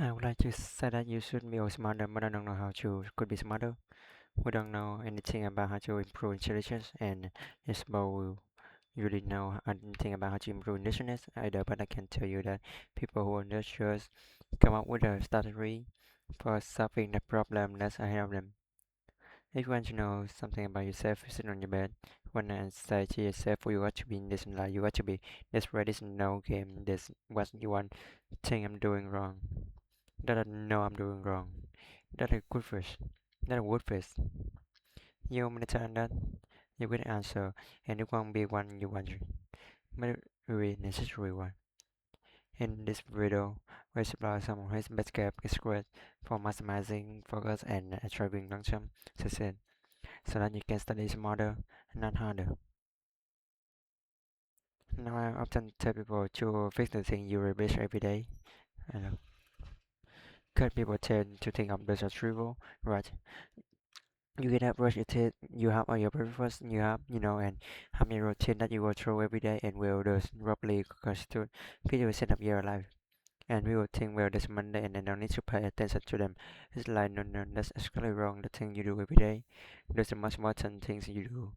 I would like to say that you should be smarter, but I don't know how to could be smarter. We don't know anything about how to improve intelligence, and it's about you really know anything about how to improve intelligence either. But I can tell you that people who are nurturers come up with a strategy for solving the problem that's ahead of them. If you want to know something about yourself, sit on your bed. When I say to yourself, you got to be in this life, you got to be this ready, this no game, this what you want, think I'm doing wrong. That I know I'm doing wrong. That a good fish. That a good fish. You understand that? You will answer, and it won't be one you want, but very necessary one. In this video, we explore some of his best kept secrets for maximizing focus and achieving long-term success, so that you can study smarter and not harder. Now, I often tell people to fix the thing you rubbish every day. I know. Because people tend to think of this as trivial, right? You get up, brush your teeth, you have all your breakfast, you have, and have your routine that you go through every day, and will those roughly constitute 50% of your life. And we will think, well, that's Monday, and I don't need to pay attention to them. It's like, no, no, that's actually wrong. The thing you do every day, there's a much more important things you do.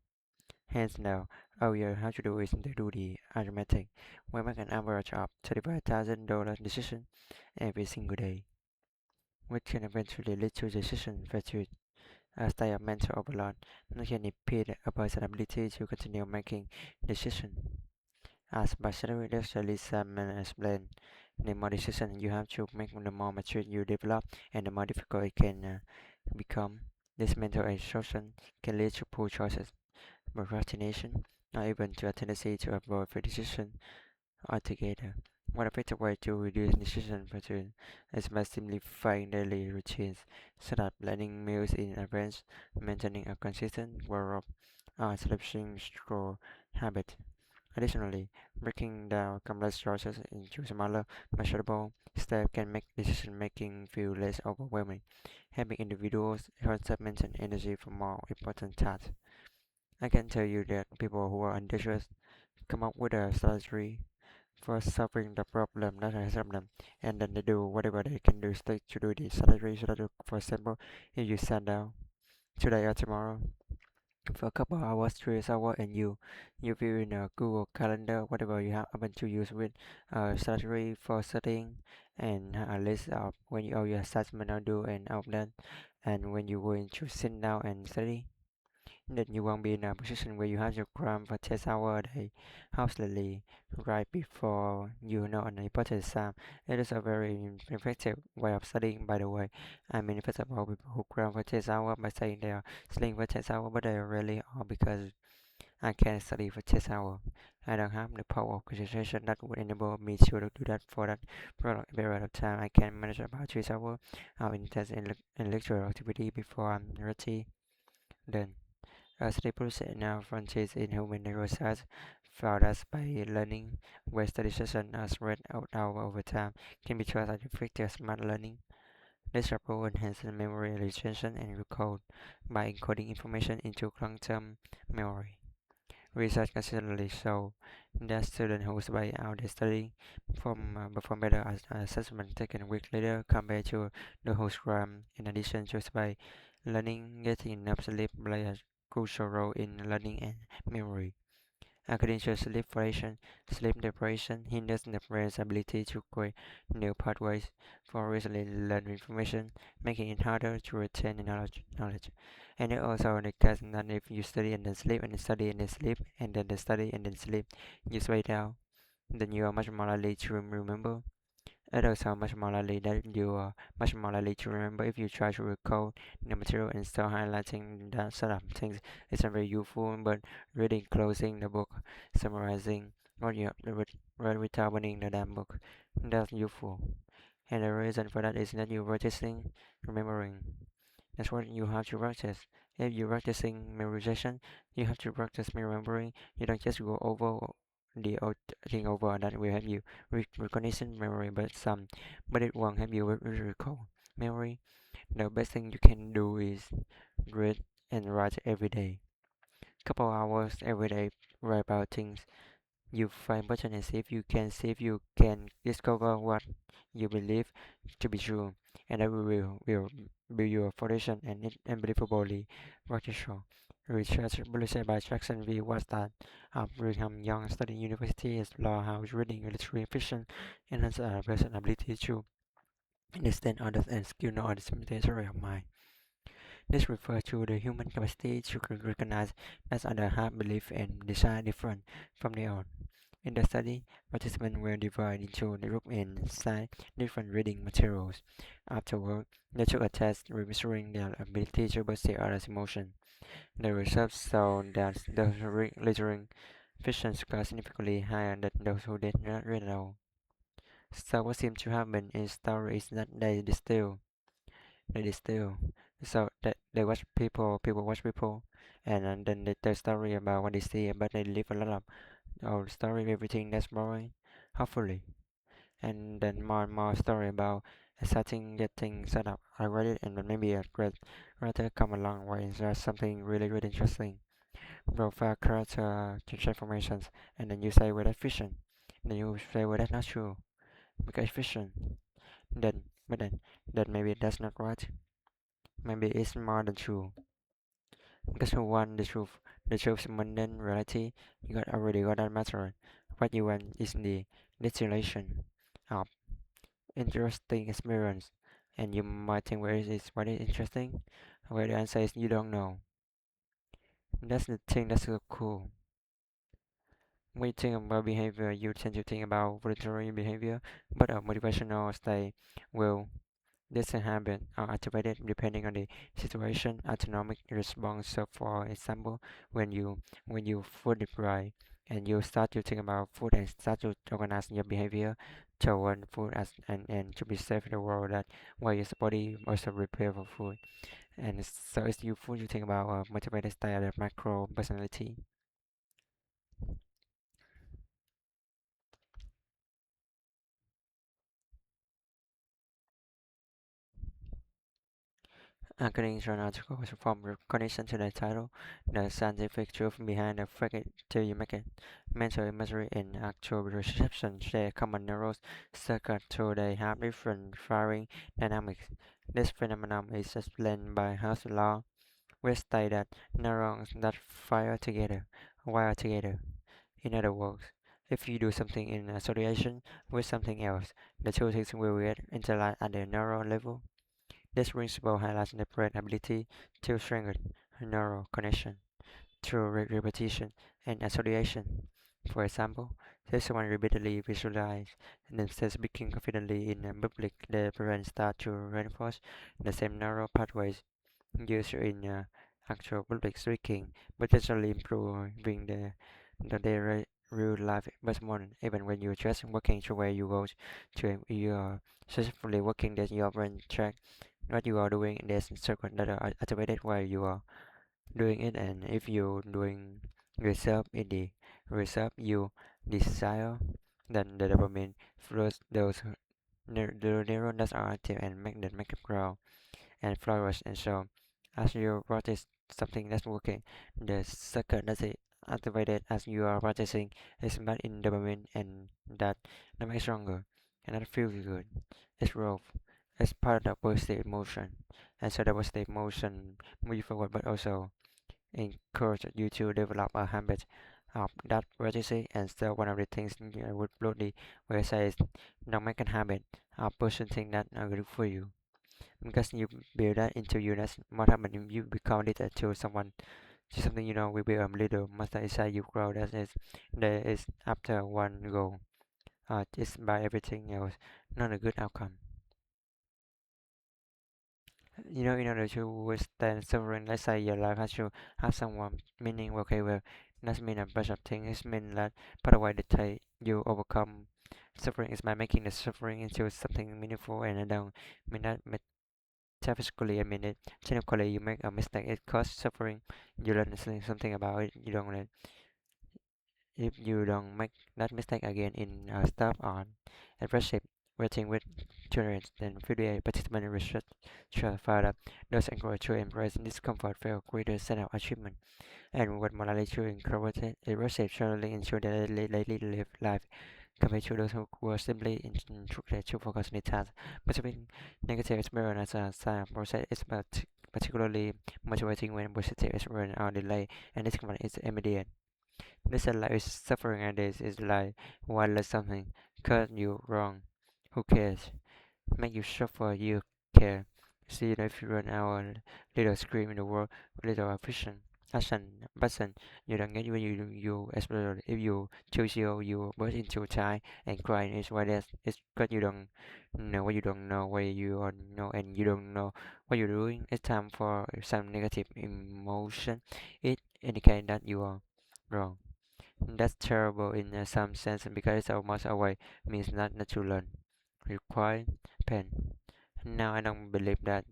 Hence now, all you have to do is to do the arithmetic. We make an average of $35,000 decision every single day, which can eventually lead to decision fatigue. A state of mental overload that can impede a person's ability to continue making decisions. As Bachelor Lecture Lisa Mann explained, the more decisions you have to make, the more mature you develop, and the more difficult it can become. This mental exhaustion can lead to poor choices, procrastination, or even to a tendency to avoid the decision altogether. One effective way to reduce decision fatigue is by simplifying daily routines, such as planning meals in advance, maintaining a consistent wardrobe, or establishing structured habits. Additionally, breaking down complex choices into smaller, measurable steps can make decision making feel less overwhelming, helping individuals conserve and energy for more important tasks. I can tell you that people who are ambitious come up with a strategy for solving the problem that has them, and then they do whatever they can do to do the strategy. So that, for example, if you sat down today or tomorrow for a couple of hours, 3 hours, and you view in a Google Calendar whatever you have happen to use with strategy for studying, and a list of when you all your assessment are due and all that, and when you're going to sit down and study, then you won't be in a position where you have to cram for 10 hours a day hastily right before you know an important exam. It is a very effective way of studying, by the way. I mean, first of all, people who cram for 10 hours by saying they are studying for 10 hours, but they really are because I can't study for 10 hours. I don't have the power of concentration that would enable me to do that for that period of time. I can manage about 3 hours of intense intellectual activity before I'm ready. Then as represent now frontiers in human neuroscience found us by learning where study sessions are spread out over time can be traced as effective smart learning. This approach enhances memory retention and recall by encoding information into long-term memory. Research consistently show that students who spy out their study perform better as assessment taken a week later compared to those who cram. In addition to spy learning, getting enough sleep plays a crucial role in learning and memory. According to sleep deprivation hinders the brain's ability to create new pathways for recently learned information, making it harder to retain the knowledge. And it also the case that if you study and then sleep and then study and then sleep and then study and then sleep, you slow down, then you are much more likely to remember. It also much more likely that you are much more likely to remember if you try to recall the material and start highlighting that sort of things. It's not very useful, but reading, closing the book, summarizing what you have read without opening the damn book, that's useful. And the reason for that is that you're practicing remembering. That's what you have to practice. If you're practicing memorization, you have to practice remembering. You don't just go over the old thing over that will help you recognition memory, but it won't help you recall memory. The best thing you can do is read and write every day. Couple hours every day, write about things You find button and see if you can discover what you believe to be true, and that will be your foundation and unbelievably practical. Research published by Jackson V. was that Brigham Young studying university explore how reading literary fiction enhances a person's ability to understand others and skill know the similarity of mind. This refers to the human capacity to recognize that others have beliefs and desire different from their own. In the study, participants were divided into the group and assigned different reading materials. Afterward, they took a test measuring their ability to perceive others' emotion. The results showed that those who read literary fiction scored significantly higher than those who did not read at all. So what seemed to happen in story is that they distill. So that they watch people watch people, and then they tell story about what they see, but they leave a lot of old story, everything that's boring, hopefully, and then more and more story about exciting getting set up. I read it, and then maybe a great writer come along where there's something really interesting, profile character transformations, and then you say well that's fiction, then you say well that's not true because it's fiction. Then but then maybe that's not right. Maybe it's more than true. Because who want the truth mundane reality, you got already got that matter. What you want is the distillation of interesting experience. And you might think what is interesting? Where the answer is you don't know. That's the thing that's so cool. When you think about behavior, you tend to think about voluntary behavior, but a motivational state will this habit are activated depending on the situation. Autonomic response. So, for example, when you food deprived and you start to think about food and start to organize your behavior toward food as and to be safe in the world that why your body also prepare for food. And so it's you food you think about motivated style of macro personality. According to an article from recognition to the title, the scientific truth behind the fake it till you make it. Mental imagery and actual reception share common neural circuits, so they have different firing dynamics. This phenomenon is explained by House's law, which states that neurons that fire together wire together. In other words, if you do something in association with something else, the two things will get interact at the neural level. This principle highlights the brain's ability to strengthen neural connection through repetition and association. For example, if someone repeatedly visualizes themselves speaking confidently in public, the brain starts to reinforce the same neural pathways used in actual public speaking, potentially improving the their real life performance. Even when you're just walking to where you go to, you are successfully working that your brain track what you are doing. There's circuits that are activated while you are doing it, and if you're doing yourself in the result you desire, then the dopamine flows those the neurons that are active and make it grow and flourish. And so, as you practice something that's working, the circuit that's activated as you are practicing is met in dopamine, and that makes stronger, and that feels good. It's growth. It's part of the positive emotion, and so the positive emotion move you forward, but also encourage you to develop a habit of that practicing. And so, one of the things I would broadly will say is don't make a habit of pushing things that are good for you, because you build that into you. That's what happens if you become addicted to someone to something, will be a little monster inside you grow. That is there is after one goal, just by everything else, not a good outcome. In order to withstand suffering, let's say your life has to have someone meaning. Okay, well, that's mean a bunch of things. It mean that part of why they take you overcome suffering is by making the suffering into something meaningful. And I don't mean that metaphysically. I mean it technically. You make a mistake, it causes suffering. You learn something about it. You don't let if you don't make that mistake again in stuff on adversive rating with tolerance, then 58 participant research found that those encouraged to embrace discomfort feel greater sense of achievement. And what morality to incorporated it was generally ensure that they live life compared to those who were simply instructed to focus on the task. Perceiving negative experience as a sign of process is particularly motivating when positive experience are delayed and discomfort is immediate. This life is suffering and this is like why let something cut you wrong. Who cares? Make you suffer, you care. See if you run our little scream in the world, little action, button, you don't get when you explode. If you choose you burst into time and cry. It's why that it's because you don't know what you don't know what you are know and you don't know what you're doing. It's time for some negative emotion. It indicates that you are wrong. That's terrible in some sense because it's almost away means not to learn. Require pain. Now I don't believe that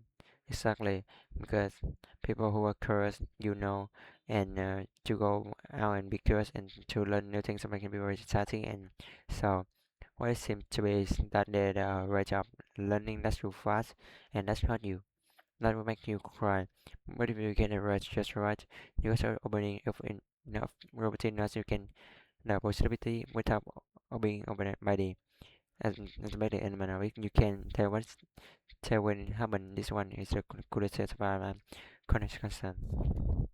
exactly because people who are curious, and to go out and be curious and to learn new things can be very exciting. And so what it seems to be is that they are right job learning that's too fast and that's not you. That will make you cry. But if you get it right, just right, you start opening up in enough routine as you can the possibility without being opened by the as by the element of it. You can tell when it happened. This one is a good set of connection concern.